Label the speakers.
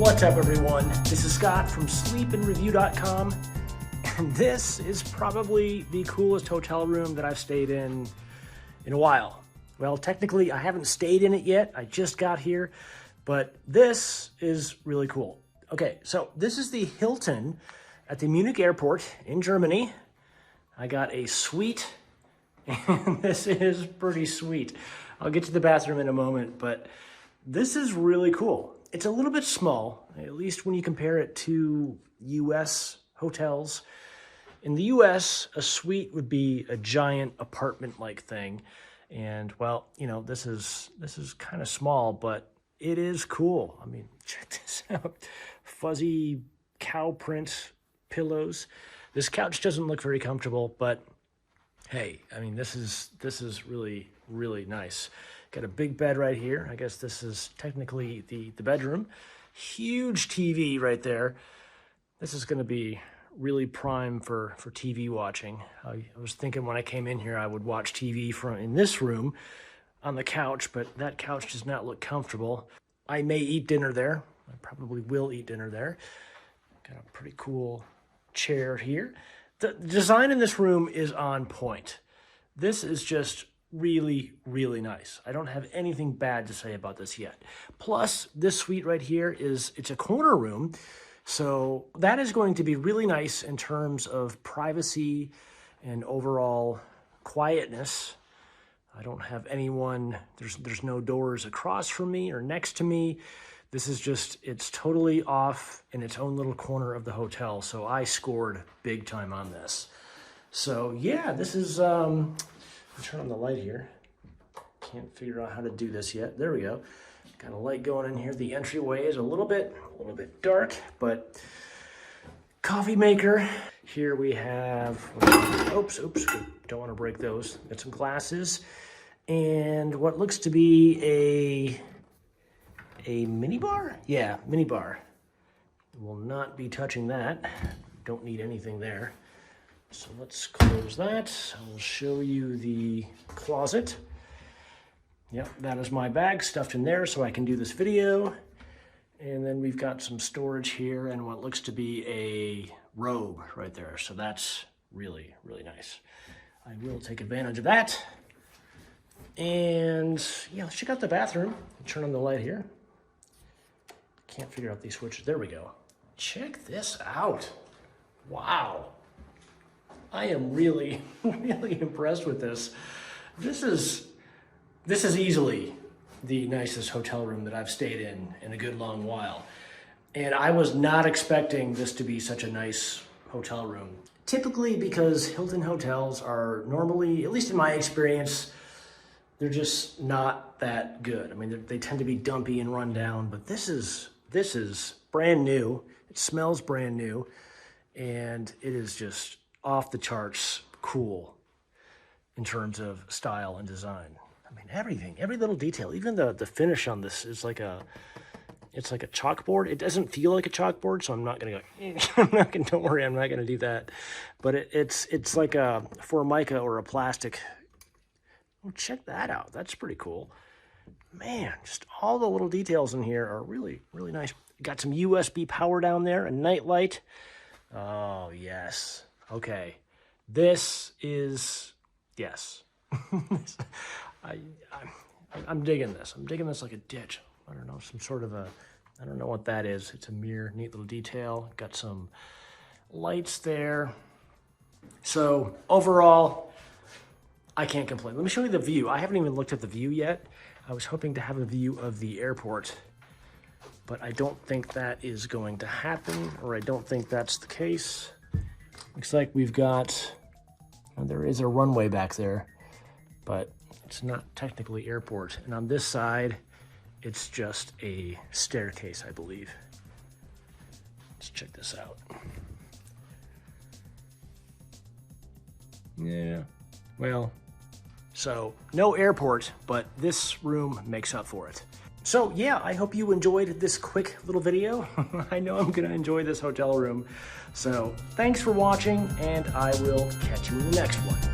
Speaker 1: What's up, everyone? This is Scott from sleepandreview.com, and this is probably the coolest hotel room that I've stayed in a while. Well, technically, I haven't stayed in it yet. I just got here, but this is really cool. Okay, so this is the Hilton at the Munich Airport in Germany. I got a suite, and this is pretty sweet. I'll get to the bathroom in a moment, but this is really cool. It's a little bit small, at least when you compare it to US hotels. In the US, a suite would be a giant apartment-like thing. And well, you know, this is kind of small, but it is cool. I mean, check this out. Fuzzy cow print pillows. This couch doesn't look very comfortable, but hey, I mean, this is really, really nice. Got a big bed right here. I guess this is technically the bedroom. Huge TV right there. This is going to be really prime for TV watching. I was thinking when I came in here I would watch TV in this room on the couch, but that couch does not look comfortable. I may eat dinner there. I probably will eat dinner there. Got a pretty cool chair here. The design in this room is on point. This is just really, really nice. I don't have anything bad to say about this yet. Plus, this suite right here it's a corner room, so that is going to be really nice in terms of privacy and overall quietness. I don't have anyone, there's no doors across from me or next to me. This is just, it's totally off in its own little corner of the hotel, so I scored big time on this. So yeah, this is, turn on the light here. Can't figure out how to do this yet. There we go. Got a light going in here. The entryway is a little bit dark, but coffee maker. Here we have, oops, don't want to break those. Got some glasses and what looks to be a mini bar? Yeah, mini bar. Will not be touching that. Don't need anything there. So let's close that. I'll show you the closet. Yep, that is my bag stuffed in there so I can do this video. And then we've got some storage here and what looks to be a robe right there. So that's really, really nice. I will take advantage of that. And yeah, let's check out the bathroom. Turn on the light here. Can't figure out these switches. There we go. Check this out. Wow. I am really, really impressed with this. This is easily the nicest hotel room that I've stayed in a good long while. And I was not expecting this to be such a nice hotel room. Typically, because Hilton hotels are normally, at least in my experience, they're just not that good. I mean, they tend to be dumpy and run down, but this is brand new. It smells brand new, and it is just off the charts cool in terms of style and design. I mean, everything, every little detail, even the finish on this is it's like a chalkboard. It doesn't feel like a chalkboard, so I'm not gonna go, don't worry, I'm not gonna do that. But it's like a Formica or a plastic. Oh, check that out, that's pretty cool. Man, just all the little details in here are really, really nice. Got some USB power down there, a night light. Oh, yes. Okay, this is, yes. I'm digging this. I'm digging this like a ditch. I don't know, some sort of I don't know what that is. It's a mirror, neat little detail. Got some lights there. So overall, I can't complain. Let me show you the view. I haven't even looked at the view yet. I was hoping to have a view of the airport, but I don't think that is going to happen, or I don't think that's the case. Looks like we've got, well, there is a runway back there, but it's not technically airport. And on this side, it's just a staircase, I believe. Let's check this out. Yeah, well, so no airport, but this room makes up for it. So yeah, I hope you enjoyed this quick little video. I know I'm gonna enjoy this hotel room. So thanks for watching, and I will catch you in the next one.